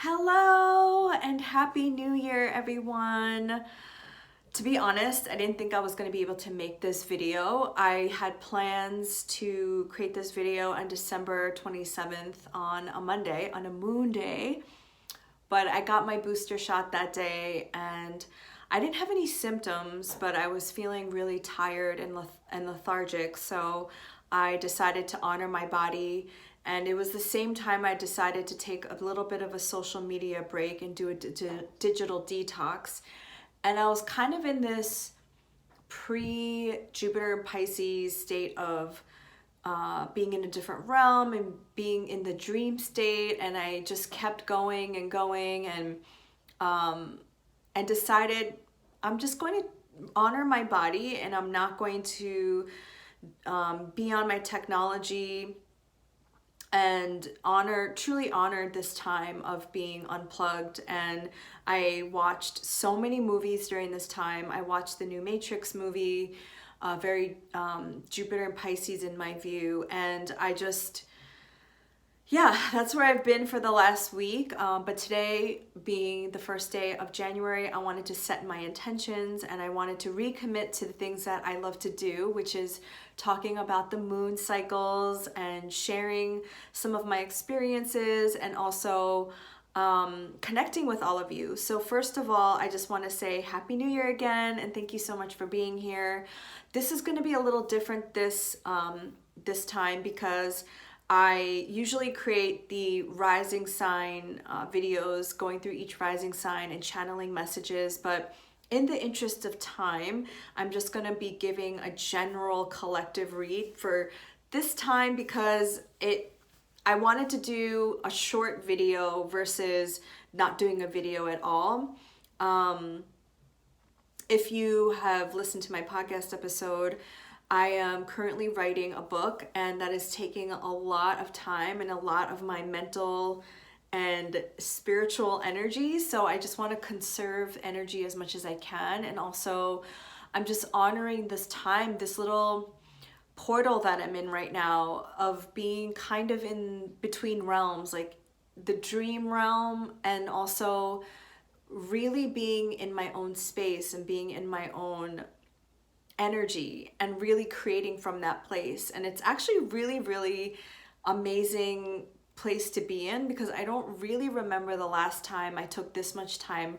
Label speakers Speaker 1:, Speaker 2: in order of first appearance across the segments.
Speaker 1: Hello and Happy New Year, everyone. To be honest, I didn't think I was going to be able to make this video. I had plans to create this video on December 27th on a Monday, on a moon day, but I got my booster shot that day and I didn't have any symptoms, but I was feeling really tired and lethargic, so I decided to honor my body. And it was the same time I decided to take a little bit of a social media break and do a digital detox. And I was kind of in this pre-Jupiter and Pisces state of being in a different realm and being in the dream state. And I just kept going and going and decided I'm just going to honor my body and I'm not going to be on my technology, and truly honored this time of being unplugged. And I watched so many movies during this time. I watched the new Matrix movie, very Jupiter and Pisces in my view, and that's where I've been for the last week. But today, being the first day of January, I wanted to set my intentions and I wanted to recommit to the things that I love to do, which is talking about the moon cycles and sharing some of my experiences and also connecting with all of you. So first of all, I just want to say Happy New Year again and thank you so much for being here. This is going to be a little different this time because I usually create the rising sign videos, going through each rising sign and channeling messages, but in the interest of time, I'm just going to be giving a general collective read for this time because I wanted to do a short video versus not doing a video at all. If you have listened to my podcast episode, I am currently writing a book and that is taking a lot of time and a lot of my mental and spiritual energy. So I just want to conserve energy as much as I can. And also I'm just honoring this time, this little portal that I'm in right now of being kind of in between realms, like the dream realm and also really being in my own space and being in my own energy and really creating from that place. And it's actually really, really amazing place to be in because I don't really remember the last time I took this much time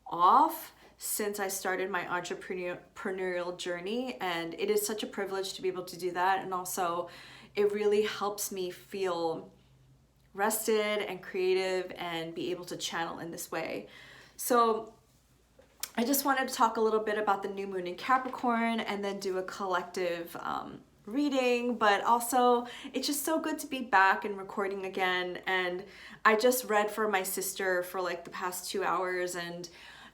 Speaker 1: off since I started my entrepreneurial journey. And it is such a privilege to be able to do that. And also it really helps me feel rested and creative and be able to channel in this way. So I just wanted to talk a little bit about the new moon in Capricorn and then do a collective reading, but also it's just so good to be back and recording again. And I just read for my sister for like the past 2 hours and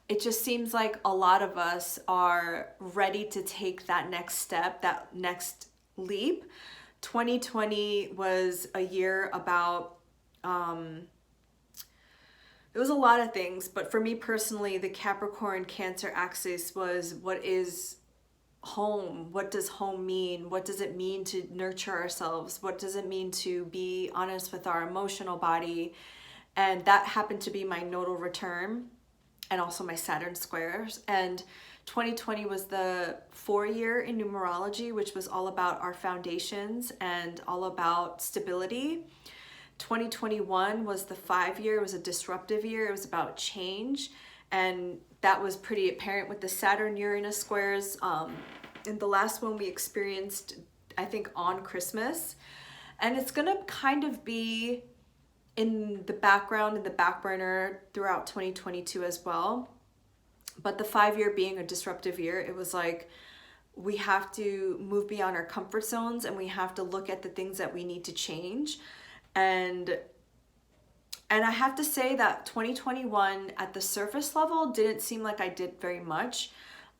Speaker 1: it just seems like a lot of us are ready to take that next step, that next leap. 2020 was a year about it was a lot of things, but for me personally, the Capricorn Cancer axis was what is home? What does home mean? What does it mean to nurture ourselves? What does it mean to be honest with our emotional body? And that happened to be my nodal return and also my Saturn squares. And 2020 was the 4-year in numerology, which was all about our foundations and all about stability. 2021 was the 5-year. It was a disruptive year. It was about change. And that was pretty apparent with the Saturn Uranus squares. And the last one we experienced, I think, on Christmas. And it's going to kind of be in the background, in the back burner throughout 2022 as well. But the 5-year being a disruptive year, it was like we have to move beyond our comfort zones and we have to look at the things that we need to change. And I have to say that 2021 at the surface level didn't seem like I did very much.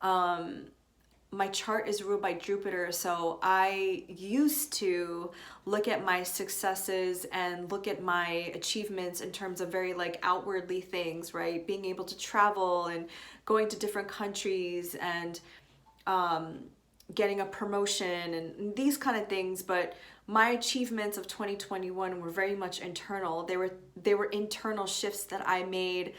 Speaker 1: My chart is ruled by Jupiter, so I used to look at my successes and look at my achievements in terms of very like outwardly things, right? Being able to travel and going to different countries and getting a promotion and these kind of things. But my achievements of 2021 were very much internal. They were internal shifts that I made,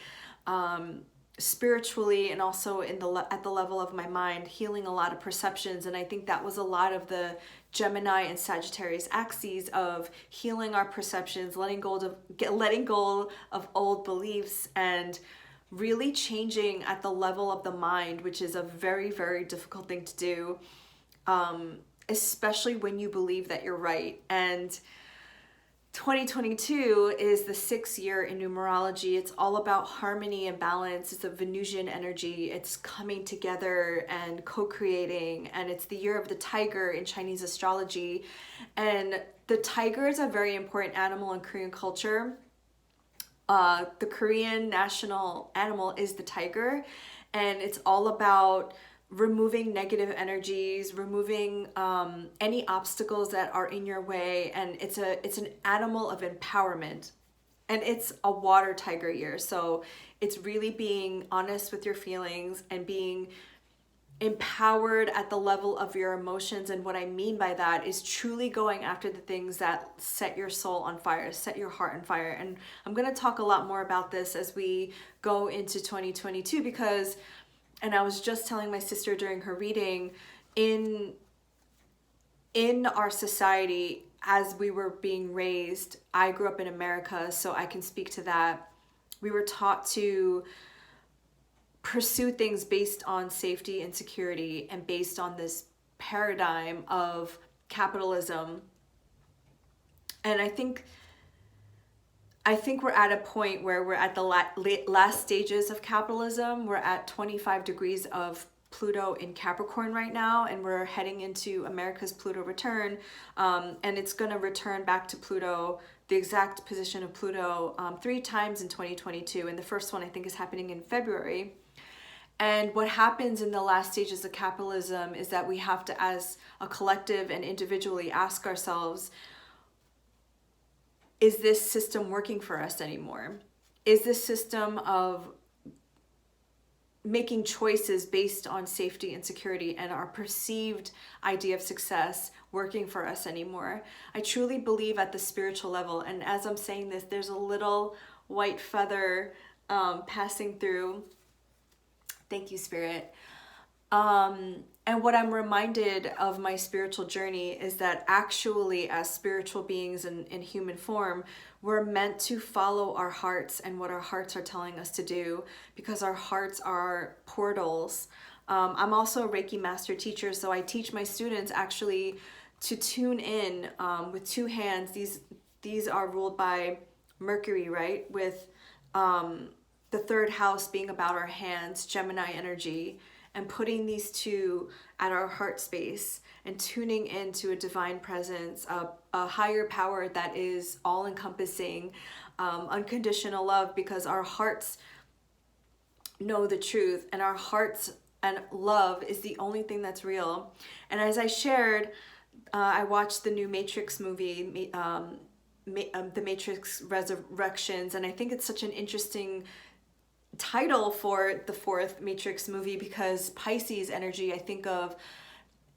Speaker 1: spiritually, and also at the level of my mind, healing a lot of perceptions. And I think that was a lot of the Gemini and Sagittarius axes of healing our perceptions, letting go of old beliefs, and really changing at the level of the mind, which is a very, very difficult thing to do, especially when you believe that you're right. And 2022 is the 6th year in numerology. It's all about harmony and balance. It's a Venusian energy. It's coming together and co-creating. And it's the year of the tiger in Chinese astrology. And the tiger is a very important animal in Korean culture. The Korean national animal is the tiger. And it's all about removing negative energies, removing any obstacles that are in your way. And it's an animal of empowerment, and it's a water tiger year. So it's really being honest with your feelings and being empowered at the level of your emotions. And what I mean by that is truly going after the things that set your soul on fire, set your heart on fire. And I'm going to talk a lot more about this as we go into 2022, because, and I was just telling my sister during her reading, in our society, as we were being raised, I grew up in America, so I can speak to that. We were taught to pursue things based on safety and security, and based on this paradigm of capitalism. And I think we're at a point where we're at the last stages of capitalism. We're at 25 degrees of Pluto in Capricorn right now, and we're heading into America's Pluto return. And it's going to return back to Pluto, the exact position of Pluto, 3 times in 2022. And the first one, I think, is happening in February. And what happens in the last stages of capitalism is that we have to, as a collective and individually, ask ourselves, is this system working for us anymore? Is this system of making choices based on safety and security and our perceived idea of success working for us anymore? I truly believe at the spiritual level, and as I'm saying this, there's a little white feather passing through. Thank you, Spirit. And what I'm reminded of my spiritual journey is that actually, as spiritual beings in human form, we're meant to follow our hearts and what our hearts are telling us to do, because our hearts are portals. I'm also a Reiki master teacher, so I teach my students actually to tune in with 2 hands. These are ruled by Mercury, right? With the 3rd house being about our hands, Gemini energy, and putting these 2 at our heart space and tuning into a divine presence, a higher power that is all-encompassing, unconditional love, because our hearts know the truth, and our hearts and love is the only thing that's real. And as I shared, I watched the new Matrix movie, The Matrix Resurrections, and I think it's such an interesting title for the 4th Matrix movie, because Pisces energy, I think of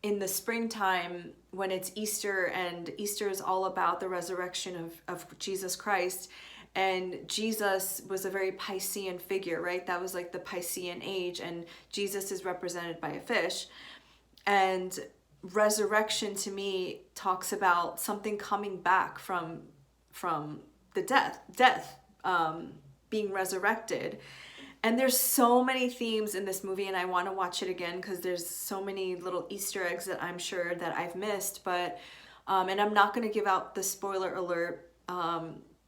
Speaker 1: in the springtime when it's Easter, and Easter is all about the resurrection of Jesus Christ. And Jesus was a very Piscean figure, right? That was like the Piscean age, and Jesus is represented by a fish. And resurrection to me talks about something coming back from the death, being resurrected. And there's so many themes in this movie, and I want to watch it again because there's so many little Easter eggs that I'm sure that I've missed. But and I'm not going to give out the spoiler alert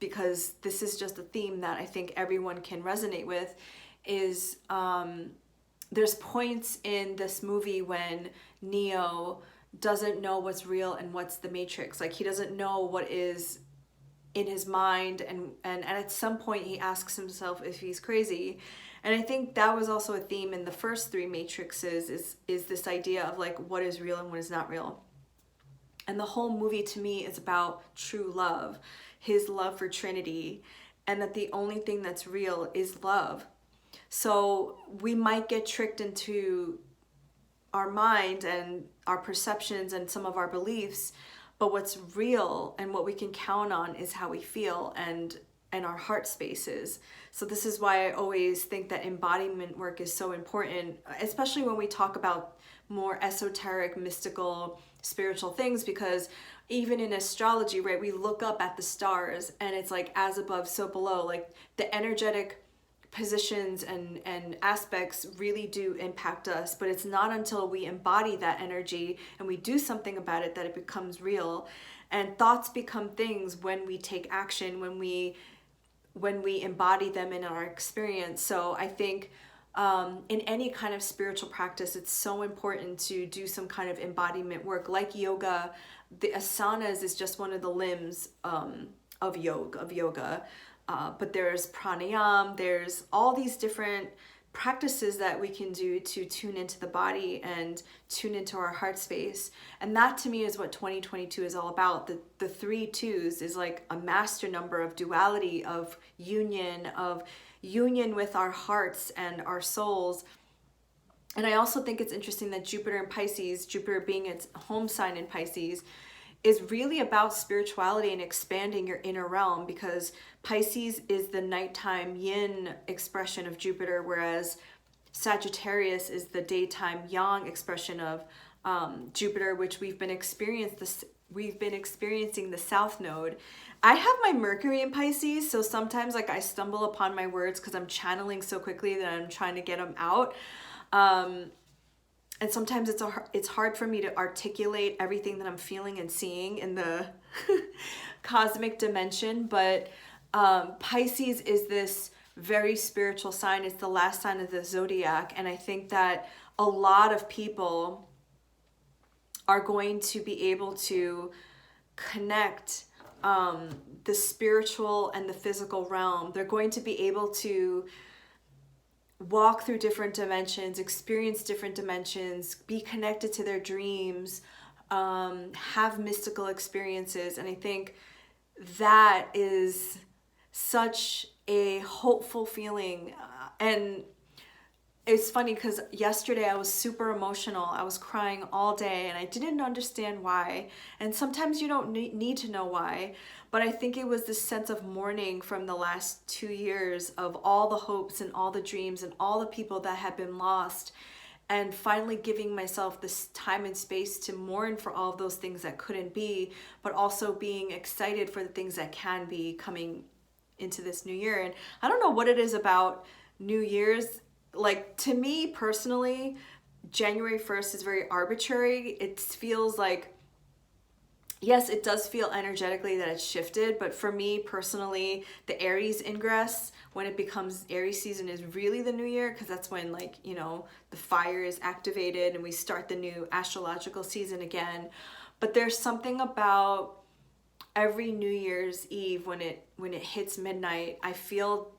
Speaker 1: because this is just a theme that I think everyone can resonate with. Is there's points in this movie when Neo doesn't know what's real and what's the Matrix. Like, he doesn't know what is in his mind, and at some point he asks himself if he's crazy. And I think that was also a theme in the first 3 Matrixes, is this idea of like what is real and what is not real. And the whole movie to me is about true love, his love for Trinity, and that the only thing that's real is love. So we might get tricked into our mind and our perceptions and some of our beliefs, But what's real and what we can count on is how we feel and our heart spaces. So this is why I always think that embodiment work is so important, especially when we talk about more esoteric, mystical, spiritual things, because even in astrology, right, we look up at the stars and it's like as above, so below. Like the energetic positions and aspects really do impact us, but it's not until we embody that energy and we do something about it that it becomes real. And thoughts become things when we take action, when we embody them in our experience. So I think in any kind of spiritual practice, it's so important to do some kind of embodiment work. Like yoga, the asanas is just one of the limbs of yoga. But there's pranayam, there's all these different practices that we can do to tune into the body and tune into our heart space. And that to me is what 2022 is all about. The 3 2s is like a master number of duality, of union with our hearts and our souls. And I also think it's interesting that Jupiter in Pisces, Jupiter being its home sign in Pisces, is really about spirituality and expanding your inner realm, because Pisces is the nighttime yin expression of Jupiter, whereas Sagittarius is the daytime yang expression of Jupiter, which we've been experiencing the South Node. I have my Mercury in Pisces, so sometimes like I stumble upon my words because I'm channeling so quickly that I'm trying to get them out. And sometimes it's hard for me to articulate everything that I'm feeling and seeing in the cosmic dimension. But Pisces is this very spiritual sign. It's the last sign of the zodiac. And I think that a lot of people are going to be able to connect the spiritual and the physical realm. They're going to be able to walk through different dimensions, experience different dimensions, be connected to their dreams, have mystical experiences. And I think that is such a hopeful feeling. And it's funny because yesterday I was super emotional. I was crying all day and I didn't understand why. And sometimes you don't need to know why. But I think it was this sense of mourning from the last 2 years of all the hopes and all the dreams and all the people that had been lost. And finally giving myself this time and space to mourn for all of those things that couldn't be, but also being excited for the things that can be coming into this new year. And I don't know what it is about New Year's. Like, to me personally, January 1st is very arbitrary. It feels like, yes, it does feel energetically that it's shifted, but for me personally, the Aries ingress, when it becomes Aries season, is really the new year, because that's when, like, you know, the fire is activated and we start the new astrological season again. But there's something about every New Year's Eve when it hits midnight, I feel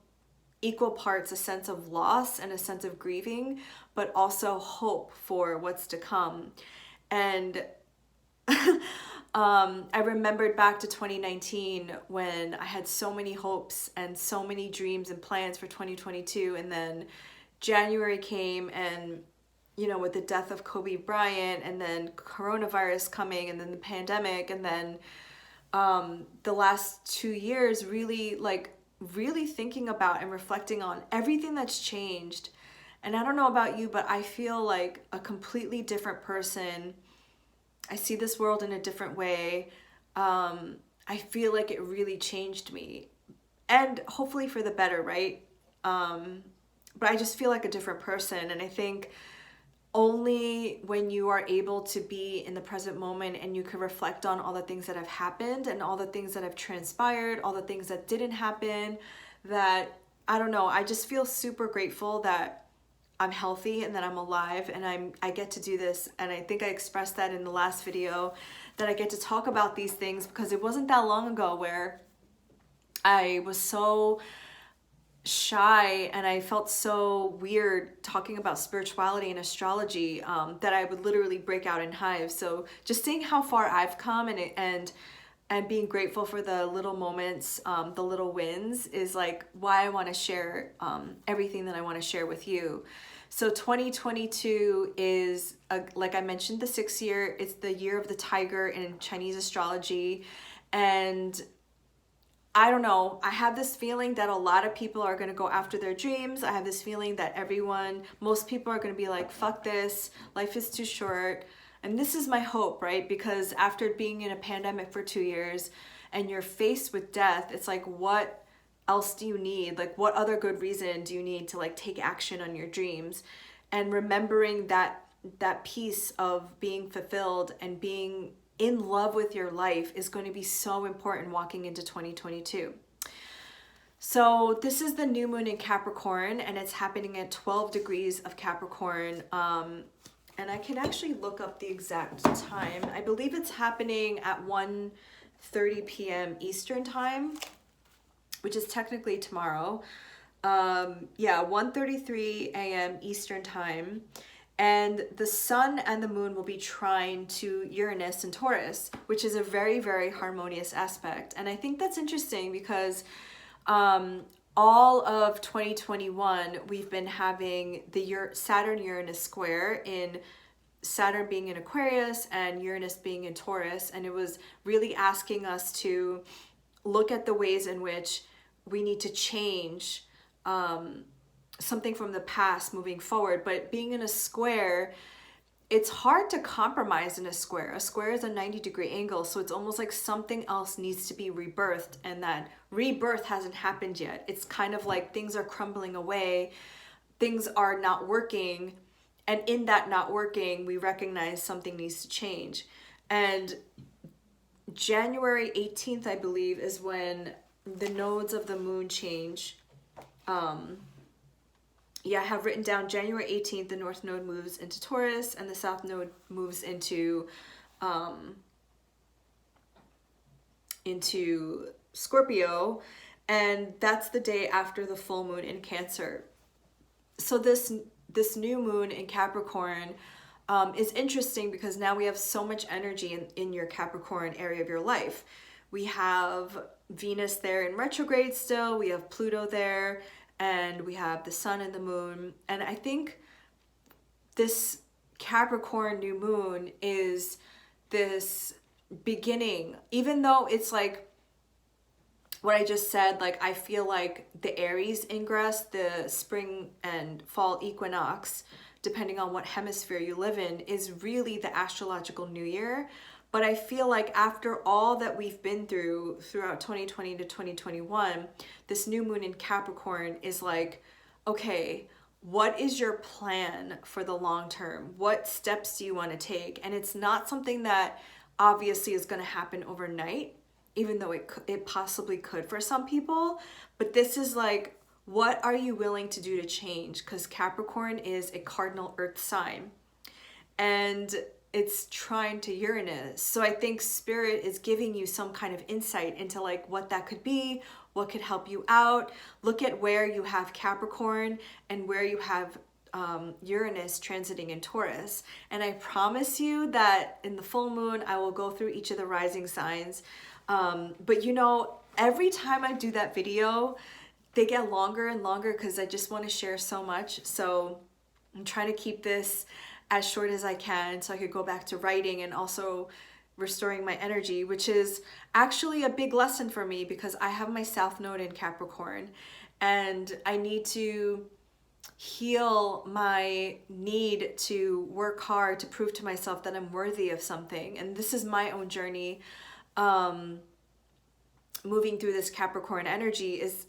Speaker 1: equal parts a sense of loss and a sense of grieving, but also hope for what's to come. And I remembered back to 2019 when I had so many hopes and so many dreams and plans for 2022, and then January came, and you know, with the death of Kobe Bryant, and then coronavirus coming, and then the pandemic, and then the last 2 years really thinking about and reflecting on everything that's changed. And I don't know about you, but I feel like a completely different person. I see this world in a different way. I feel like it really changed me, and hopefully for the better, right? But I just feel like a different person. And I think only when you are able to be in the present moment and you can reflect on all the things that have happened and all the things that have transpired, all the things that didn't happen, that, I don't know, I just feel super grateful that I'm healthy and that I'm alive and I get to do this. And I think I expressed that in the last video, that I get to talk about these things, because it wasn't that long ago where I was so shy and I felt so weird talking about spirituality and astrology, that I would literally break out in hives. So just seeing how far I've come and being grateful for the little moments, the little wins, is like why I want to share everything that I want to share with you. So 2022 is, like I mentioned, the 6th year. It's the year of the tiger in Chinese astrology. And I don't know, I have this feeling that a lot of people are going to go after their dreams. I have this feeling that most people are going to be like, fuck this, life is too short. And this is my hope, right? Because after being in a pandemic for 2 years and you're faced with death, it's like, what else do you need? Like, what other good reason do you need to like take action on your dreams? And remembering that piece of being fulfilled and being in love with your life is going to be so important walking into 2022. So this is the new moon in Capricorn, and it's happening at 12 degrees of Capricorn. And I can actually look up the exact time. I believe it's happening at 1:30 p.m. Eastern time, which is technically tomorrow. 1:33 a.m. Eastern time. And the sun and the moon will be trine to Uranus and Taurus, which is a very, very harmonious aspect. And I think that's interesting because all of 2021, we've been having the Saturn-Uranus square, in Saturn being in Aquarius and Uranus being in Taurus. And it was really asking us to look at the ways in which we need to change something from the past moving forward. But being in a square, it's hard to compromise in a square. A square is a 90-degree angle, so it's almost like something else needs to be rebirthed, and that rebirth hasn't happened yet. It's kind of like things are crumbling away, things are not working, and in that not working, we recognize something needs to change. And January 18th, I believe, is when the nodes of the moon change. I have written down January 18th, the North Node moves into Taurus and the South Node moves into Scorpio, and that's the day after the full moon in Cancer. So this new moon in Capricorn is interesting because now we have so much energy in your Capricorn area of your life. We have Venus there in retrograde still, we have Pluto there, and we have the sun and the moon. And I think this Capricorn new moon is this beginning, even though it's like what I just said, like I feel like the Aries ingress, the spring and fall equinox, depending on what hemisphere you live in, is really the astrological new year. But I feel like after all that we've been throughout 2020 to 2021, this new moon in Capricorn is like, okay, what is your plan for the long term? What steps do you want to take? And it's not something that obviously is going to happen overnight, even though it possibly could for some people. But this is like, what are you willing to do to change? Because Capricorn is a cardinal earth sign. And it's trine to Uranus. So I think Spirit is giving you some kind of insight into like what that could be, what could help you out. Look at where you have Capricorn and where you have Uranus transiting in Taurus. And I promise you that in the full moon, I will go through each of the rising signs. But you know, every time I do that video, they get longer and longer because I just want to share so much. So I'm trying to keep this as short as I can so I could go back to writing and also restoring my energy, which is actually a big lesson for me because I have my South Node in Capricorn and I need to heal my need to work hard to prove to myself that I'm worthy of something. And this is my own journey. Moving through this Capricorn energy is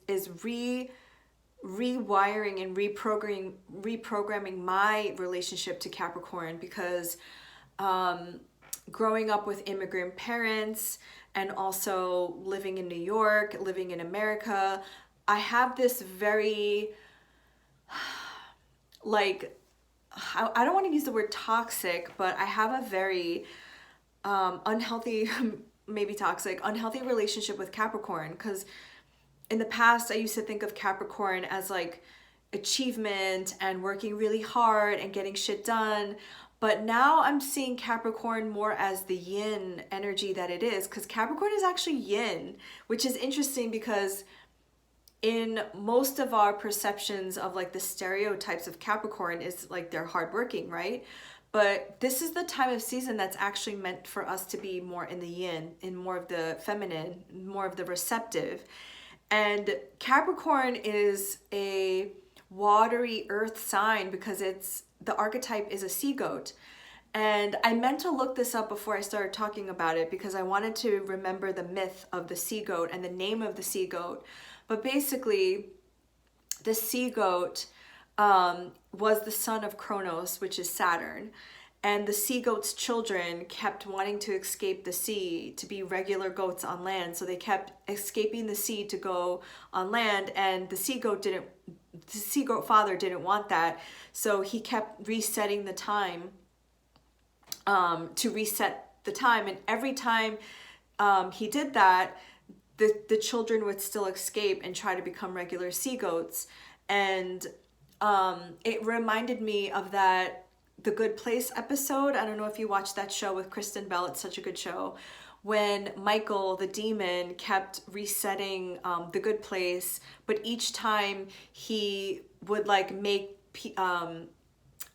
Speaker 1: rewiring and reprogramming my relationship to Capricorn because growing up with immigrant parents and also living in New York, living in America, I have this very, like, I don't want to use the word toxic, but I have a very unhealthy, maybe toxic, unhealthy relationship with Capricorn because in the past, I used to think of Capricorn as like achievement and working really hard and getting shit done. But now I'm seeing Capricorn more as the yin energy that it is, because Capricorn is actually yin, which is interesting because in most of our perceptions of like the stereotypes of Capricorn is like they're hardworking, right? But this is the time of season that's actually meant for us to be more in the yin, in more of the feminine, more of the receptive. And Capricorn is a watery earth sign because the archetype is a sea goat. And I meant to look this up before I started talking about it because I wanted to remember the myth of the sea goat and the name of the sea goat. But basically, the sea goat was the son of Kronos, which is Saturn. And the sea goat's children kept wanting to escape the sea to be regular goats on land. So they kept escaping the sea to go on land, and the sea goat father didn't want that. So he kept resetting the time to reset the time. And every time he did that, the children would still escape and try to become regular sea goats. And it reminded me of that The Good Place episode. I don't know if you watched that show with Kristen Bell. It's such a good show. When Michael, the demon, kept resetting the good place, but each time he would like make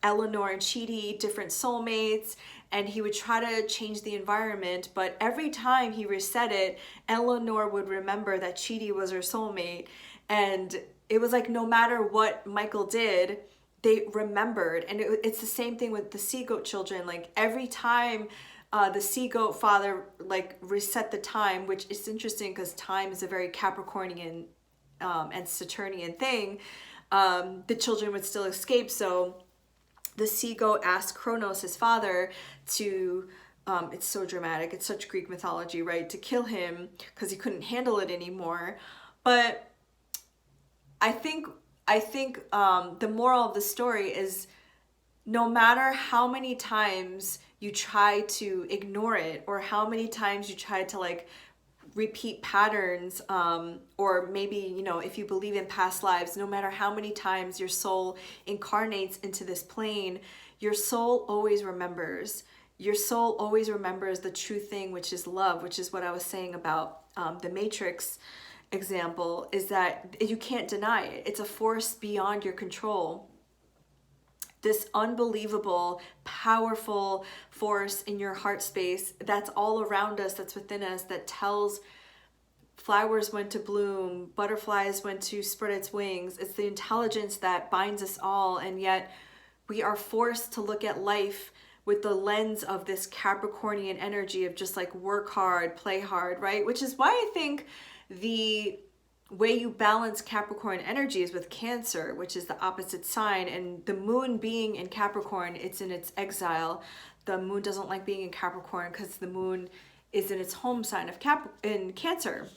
Speaker 1: Eleanor and Chidi different soulmates, and he would try to change the environment, but every time he reset it, Eleanor would remember that Chidi was her soulmate. And it was like no matter what Michael did, they remembered. And it's the same thing with the sea goat children. Like every time the sea goat father like reset the time, which is interesting because time is a very Capricornian and Saturnian thing, the children would still escape. So the sea goat asked Kronos, his father, to, it's so dramatic, it's such Greek mythology, right, to kill him because he couldn't handle it anymore. But I think the moral of the story is no matter how many times you try to ignore it or how many times you try to like repeat patterns, or maybe, you know, if you believe in past lives, no matter how many times your soul incarnates into this plane, your soul always remembers. Your soul always remembers the true thing, which is love, which is what I was saying about the Matrix example, is that you can't deny it. It's a force beyond your control. This unbelievable, powerful force in your heart space that's all around us, that's within us, that tells flowers when to bloom, butterflies when to spread its wings. It's the intelligence that binds us all, and yet we are forced to look at life with the lens of this Capricornian energy of just like work hard, play hard, right? Which is why I think the way you balance Capricorn energy is with Cancer, which is the opposite sign. And the moon being in Capricorn, it's in its exile. The moon doesn't like being in Capricorn because the moon is in its home sign of in Cancer.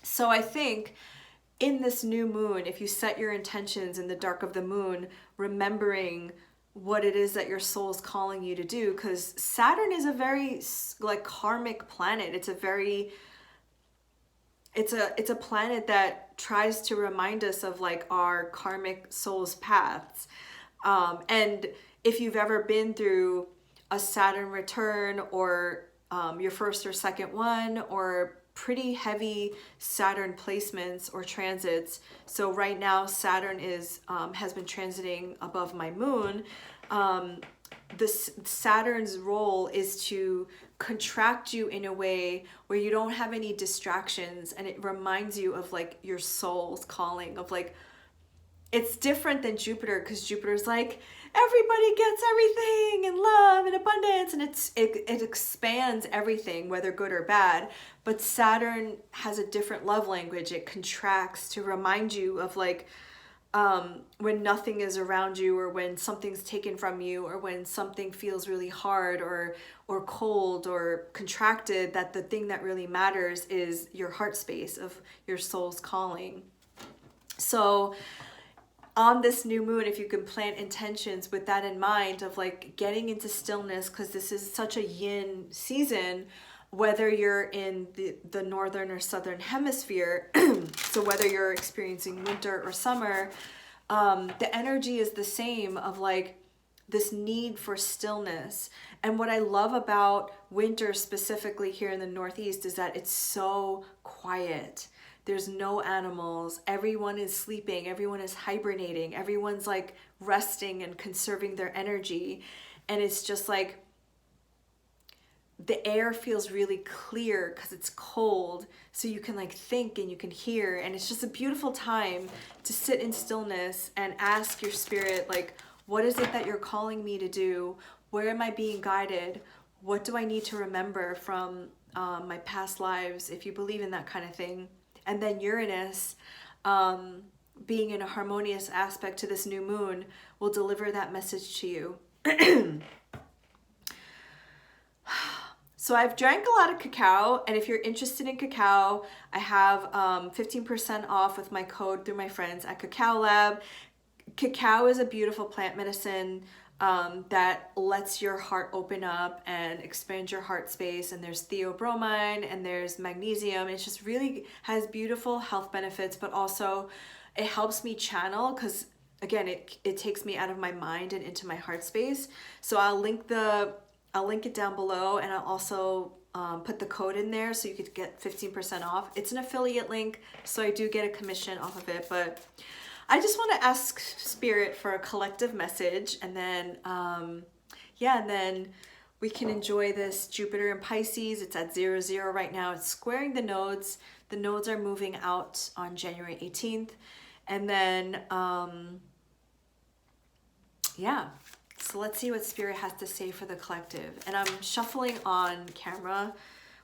Speaker 1: So I think in this new moon, if you set your intentions in the dark of the moon, remembering what it is that your soul is calling you to do, because Saturn is a very like karmic planet. It's a planet that tries to remind us of like our karmic soul's paths. And if you've ever been through a Saturn return or your first or second one, or pretty heavy Saturn placements or transits. So right now Saturn has been transiting above my moon. Saturn's role is to contract you in a way where you don't have any distractions, and it reminds you of like your soul's calling, of like, it's different than Jupiter, because Jupiter's like everybody gets everything and love and abundance, and it expands everything, whether good or bad. But Saturn has a different love language. It contracts to remind you of like when nothing is around you, or when something's taken from you, or when something feels really hard or cold or contracted, that the thing that really matters is your heart space of your soul's calling. So on this new moon, if you can plant intentions with that in mind, of like getting into stillness, because this is such a yin season, whether you're in the northern or southern hemisphere, so whether you're experiencing winter or summer, the energy is the same, of like this need for stillness. And what I love about winter specifically here in the Northeast is that it's so quiet. There's no animals. Everyone is sleeping. Everyone is hibernating. Everyone's like resting and conserving their energy. And it's just like the air feels really clear because it's cold. So you can like think and you can hear. And it's just a beautiful time to sit in stillness and ask your spirit, like, what is it that you're calling me to do? Where am I being guided? What do I need to remember from my past lives, if you believe in that kind of thing? And then Uranus, being in a harmonious aspect to this new moon, will deliver that message to you. So I've drank a lot of cacao, and if you're interested in cacao, I have 15% off with my code through my friends at Cacao Lab. Cacao is a beautiful plant medicine that lets your heart open up and expand your heart space. And there's theobromine and there's magnesium. It just really has beautiful health benefits, but also it helps me channel because, again, it takes me out of my mind and into my heart space. So I'll link it down below, and I'll also put the code in there so you could get 15% off. It's an affiliate link, so I do get a commission off of it, but I just want to ask Spirit for a collective message, and then, and then we can enjoy this Jupiter in Pisces. It's at 0-0 right now. It's squaring the nodes. The nodes are moving out on January 18th. And then, so let's see what Spirit has to say for the collective. And I'm shuffling on camera,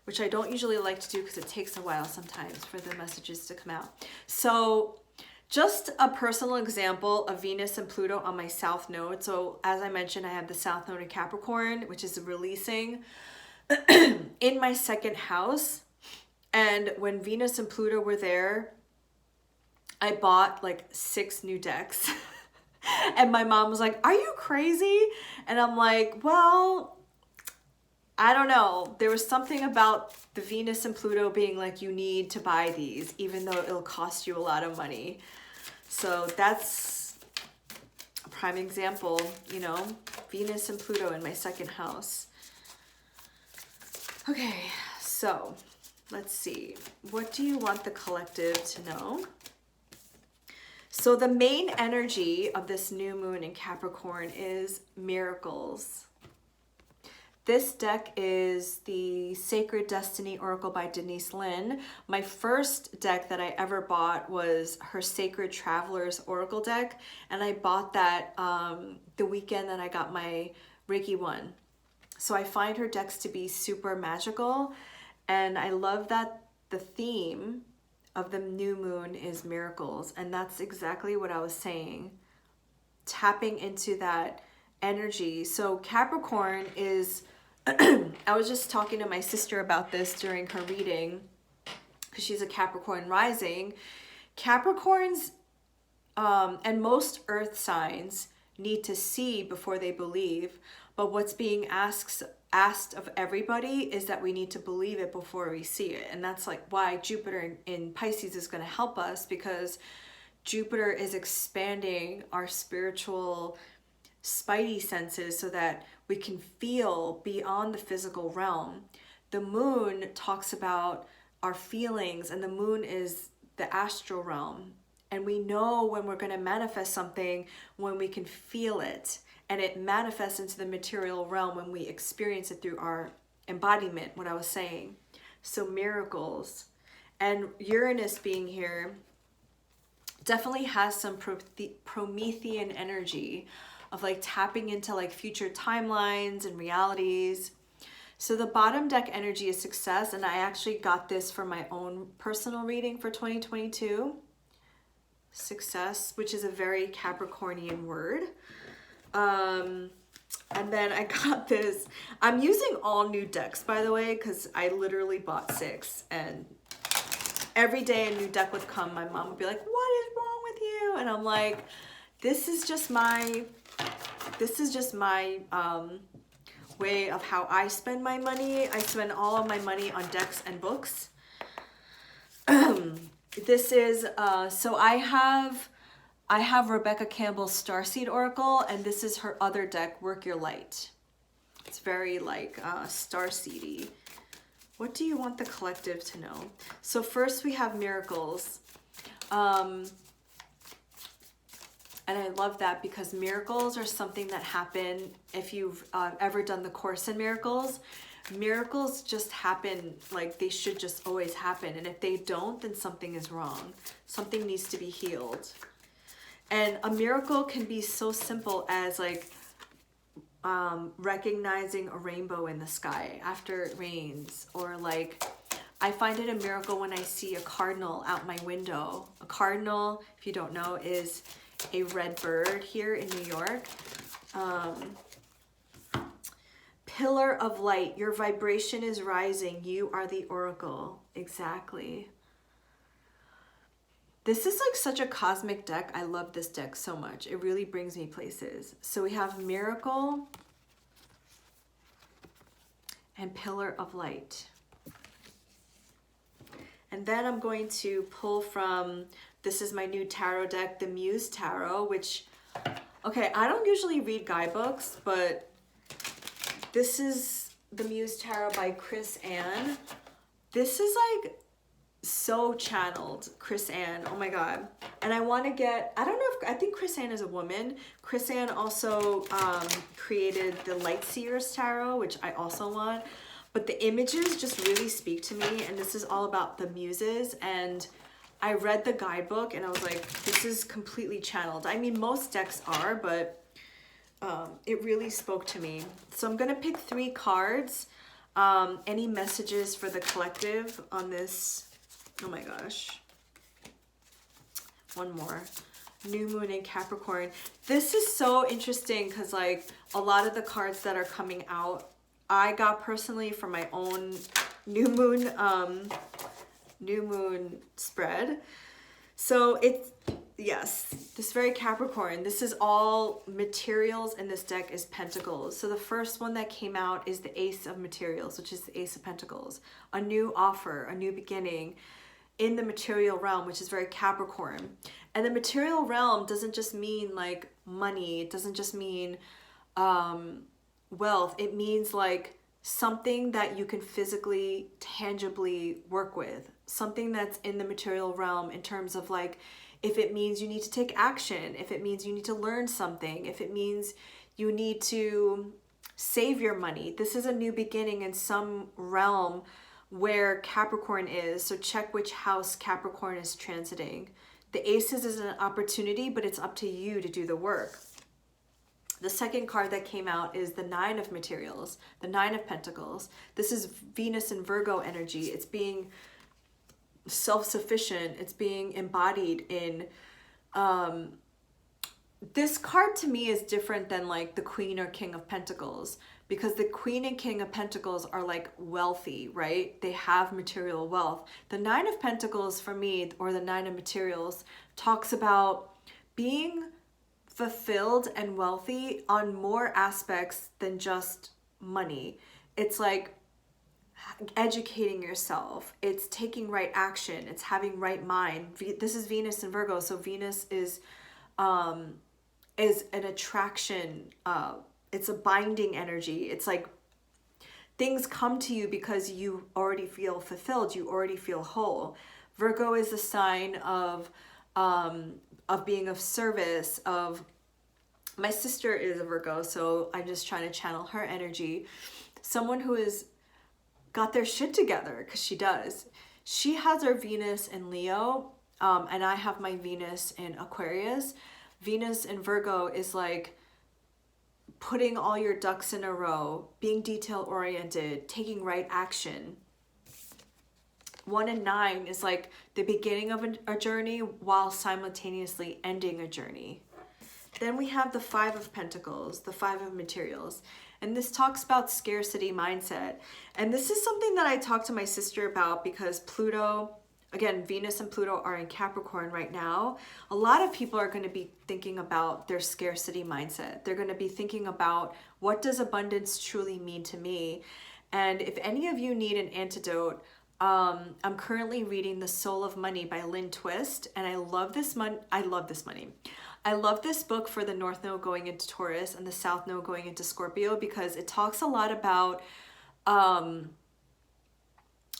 Speaker 1: which I don't usually like to do because it takes a while sometimes for the messages to come out. So just a personal example of Venus and Pluto on my South Node. So as I mentioned, I have the South Node in Capricorn, which is releasing in my second house. And when Venus and Pluto were there, I bought like 6 new decks. And my mom was like, "Are you crazy?" And I'm like, well, I don't know. There was something about the Venus and Pluto being like, you need to buy these, even though it'll cost you a lot of money. So that's a prime example, you know, Venus and Pluto in my second house. Okay, so let's see. What do you want the collective to know? So the main energy of this new moon in Capricorn is miracles. This deck is the Sacred Destiny Oracle by Denise Linn. My first deck that I ever bought was her Sacred Travelers Oracle deck, and I bought that the weekend that I got my Reiki one. So I find her decks to be super magical, and I love that the theme of the new moon is miracles, and that's exactly what I was saying. Tapping into that energy. So Capricorn is, I was just talking to my sister about this during her reading, because she's a Capricorn rising. Capricorns and most earth signs need to see before they believe, but what's being asked of everybody is that we need to believe it before we see it. And that's like why Jupiter in Pisces is going to help us, because Jupiter is expanding our spiritual spidey senses so that we can feel beyond the physical realm. The moon talks about our feelings, and the moon is the astral realm. And we know when we're going to manifest something when we can feel it, and it manifests into the material realm when we experience it through our embodiment, what I was saying. So miracles. And Uranus being here definitely has some Promethean energy of like tapping into like future timelines and realities. So the bottom deck energy is success, and I actually got this for my own personal reading for 2022. Success, which is a very Capricornian word. And then I got this. I'm using all new decks, by the way, because I literally bought 6, and every day a new deck would come. My mom would be like, "What is wrong with you?" And I'm like, this is just my way of how I spend my money. I spend all of my money on decks and books. This is so I have Rebecca Campbell's Starseed Oracle, and this is her other deck, Work Your Light. It's very like starseedy. What do you want the collective to know? So first we have miracles. And I love that because miracles are something that happen. If you've ever done the course in miracles, miracles just happen, like they should just always happen. And if they don't, then something is wrong. Something needs to be healed. And a miracle can be so simple as like recognizing a rainbow in the sky after it rains, or like I find it a miracle when I see a cardinal out my window. A cardinal, if you don't know, is a red bird here in New York. Pillar of light, your vibration is rising. You are the oracle. Exactly. This is like such a cosmic deck. I love this deck so much. It really brings me places. So we have miracle and pillar of light. And then I'm going to pull from, this is my new tarot deck, the Muse Tarot, which, okay, I don't usually read guidebooks, but this is the Muse Tarot by Chris Ann. This is like so channeled, Chris Ann, oh my God. And I want to get, I don't know if, I think Chris Ann is a woman. Chris Ann also created the Light Seers Tarot, which I also want. But the images just really speak to me, and this is all about the muses. And I read the guidebook and I was like, this is completely channeled. I mean, most decks are, but it really spoke to me. So I'm gonna pick 3 cards. Any messages for the collective on this? Oh my gosh. One more. New Moon in Capricorn. This is so interesting because like a lot of the cards that are coming out, I got personally from my own new moon spread. So it's, yes, this very Capricorn. This is all materials, and this deck is Pentacles. So the first one that came out is the Ace of Materials, which is the Ace of Pentacles. A new offer, a new beginning in the material realm, which is very Capricorn. And the material realm doesn't just mean like money. It doesn't just mean wealth. It means like something that you can physically, tangibly work with. Something that's in the material realm in terms of like, if it means you need to take action, if it means you need to learn something, if it means you need to save your money. This is a new beginning in some realm where Capricorn is. So check which house Capricorn is transiting. The Aces is an opportunity, but it's up to you to do the work. The second card that came out is the Nine of Materials, the Nine of Pentacles. This is Venus and Virgo energy. It's being self-sufficient. It's being embodied in... this card to me is different than like the Queen or King of Pentacles, because the Queen and King of Pentacles are like wealthy, right? They have material wealth. The Nine of Pentacles for me, or the Nine of Materials, talks about being fulfilled and wealthy on more aspects than just money. It's like educating yourself. It's taking right action. It's having right mind. This is Venus and Virgo. So Venus is an attraction. It's a binding energy. It's like things come to you because you already feel fulfilled. You already feel whole. Virgo is the sign of being of service, of... My sister is a Virgo, so I'm just trying to channel her energy. Someone who has got their shit together, because she does. She has her Venus in Leo, and I have my Venus in Aquarius. Venus in Virgo is like putting all your ducks in a row, being detail-oriented, taking right action. 1 and 9 is like the beginning of a journey while simultaneously ending a journey. Then we have the 5 of Pentacles, the 5 of Materials. And this talks about scarcity mindset. And this is something that I talked to my sister about because Pluto, again, Venus and Pluto are in Capricorn right now. A lot of people are going to be thinking about their scarcity mindset. They're going to be thinking about, what does abundance truly mean to me? And if any of you need an antidote, I'm currently reading The Soul of Money by Lynn Twist, and I love this money. I love this book for the North Node going into Taurus and the South Node going into Scorpio, because it talks a lot about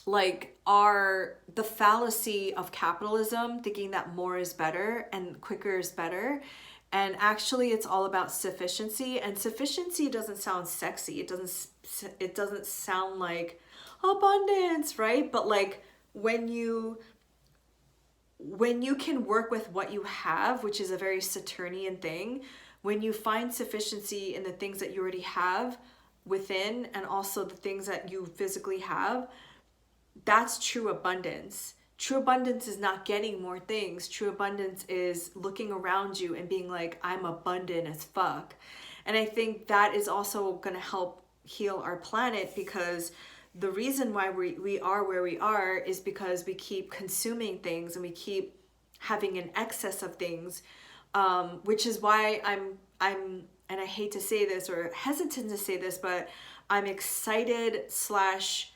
Speaker 1: like are the fallacy of capitalism, thinking that more is better and quicker is better. And actually it's all about sufficiency, and sufficiency doesn't sound sexy. It doesn't sound like abundance, right? But like when you can work with what you have, which is a very Saturnian thing, when you find sufficiency in the things that you already have within and also the things that you physically have, that's true abundance. True abundance is not getting more things. True abundance is looking around you and being like, I'm abundant as fuck. And I think that is also going to help heal our planet, because the reason why we are where we are is because we keep consuming things and we keep having an excess of things, which is why I'm and I hate to say this or hesitant to say this, but I'm excited slash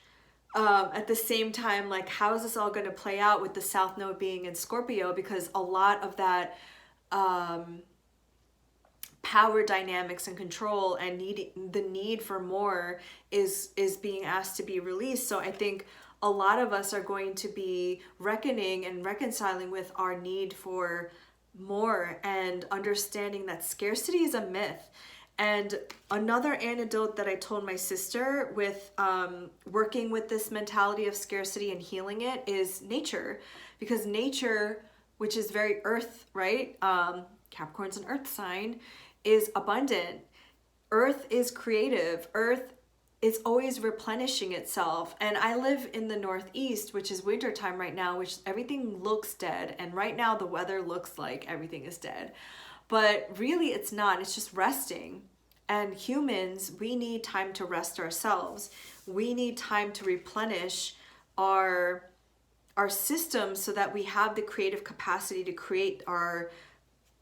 Speaker 1: at the same time, like, how is this all going to play out with the South Node being in Scorpio? Because a lot of that power dynamics and control and the need for more is being asked to be released. So I think a lot of us are going to be reckoning and reconciling with our need for more and understanding that scarcity is a myth. And another anecdote that I told my sister with working with this mentality of scarcity and healing it is nature. Because nature, which is very earth, right? Capricorn's an earth sign, is abundant. Earth is creative. Earth is always replenishing itself. And I live in the Northeast, which is wintertime right now, which everything looks dead. And right now the weather looks like everything is dead. But really it's not. It's just resting. And humans, we need time to rest ourselves. We need time to replenish our systems so that we have the creative capacity to create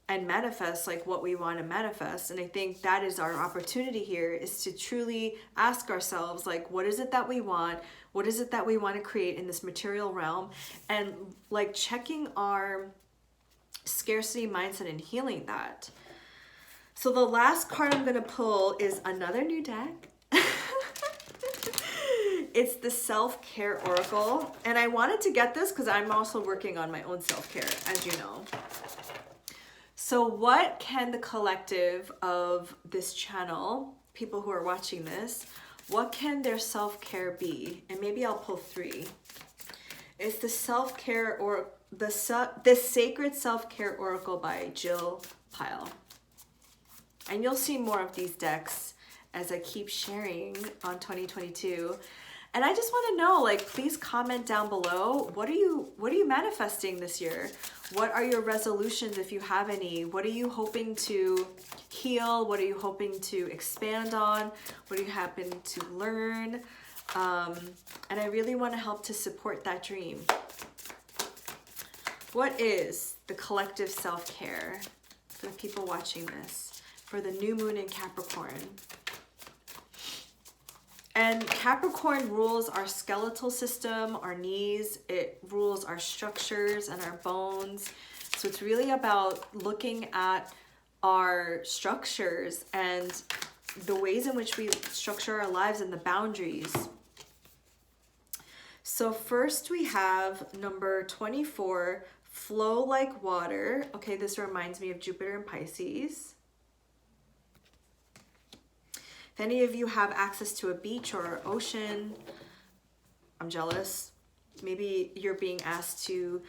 Speaker 1: and manifest like what we want to manifest. And I think that is our opportunity here, is to truly ask ourselves, like, what is it that we want? What is it that we want to create in this material realm? And like checking our scarcity mindset and healing that. So the last card I'm going to pull is another new deck. It's the Self-Care Oracle. And I wanted to get this because I'm also working on my own self-care, as you know. So what can the collective of this channel, people who are watching this, what can their self-care be? And maybe I'll pull three. It's the Self-Care or the Sacred Self-Care Oracle by Jill Pyle. And you'll see more of these decks as I keep sharing on 2022. And I just want to know, like, please comment down below. What are you manifesting this year? What are your resolutions, if you have any? What are you hoping to heal? What are you hoping to expand on? What do you happen to learn? And I really want to help to support that dream. What is the collective self-care for the people watching this, for the new moon in Capricorn? And Capricorn rules our skeletal system, our knees. It rules our structures and our bones. So it's really about looking at our structures and the ways in which we structure our lives and the boundaries. So first we have number 24, flow like water. Okay, this reminds me of Jupiter and Pisces. If any of you have access to a beach or ocean, I'm jealous. Maybe you're being asked to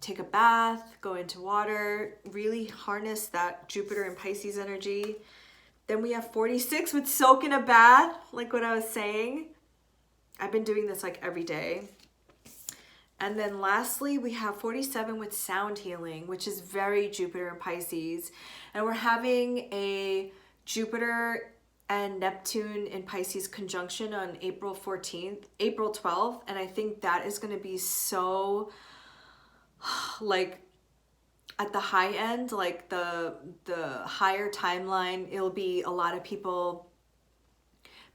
Speaker 1: take a bath, go into water, really harness that Jupiter and Pisces energy. Then we have 46 with soak in a bath, like what I was saying. I've been doing this like every day. And then lastly, we have 47 with sound healing, which is very Jupiter and Pisces. And we're having a Jupiter and Neptune in Pisces conjunction on April 12th. And I think that is going to be so, like, at the high end, like the higher timeline. It'll be a lot of people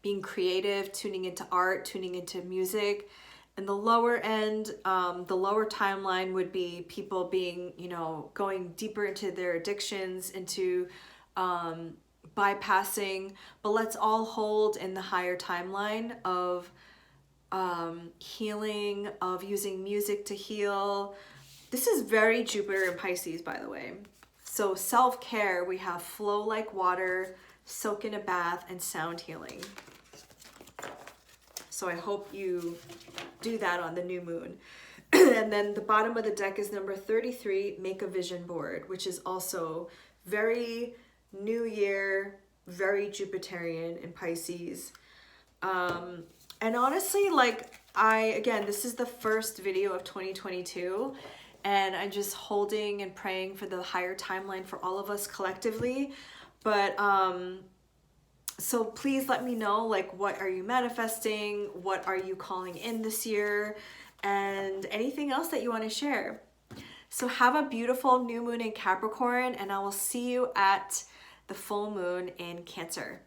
Speaker 1: being creative, tuning into art, tuning into music. And the lower end, the lower timeline would be people being, you know, going deeper into their addictions, into bypassing. But let's all hold in the higher timeline of healing, of using music to heal. This is very Jupiter in Pisces, by the way. So self-care, we have flow like water, soak in a bath, and sound healing. So I hope you do that on the new moon. And then the bottom of the deck is number 33, make a vision board, which is also very new year, very Jupiterian in Pisces. And honestly, like again, this is the first video of 2022, and I'm just holding and praying for the higher timeline for all of us collectively. But so please let me know, like, what are you manifesting? What are you calling in this year? And anything else that you want to share. So have a beautiful new moon in Capricorn, and I will see you at the full moon in Cancer.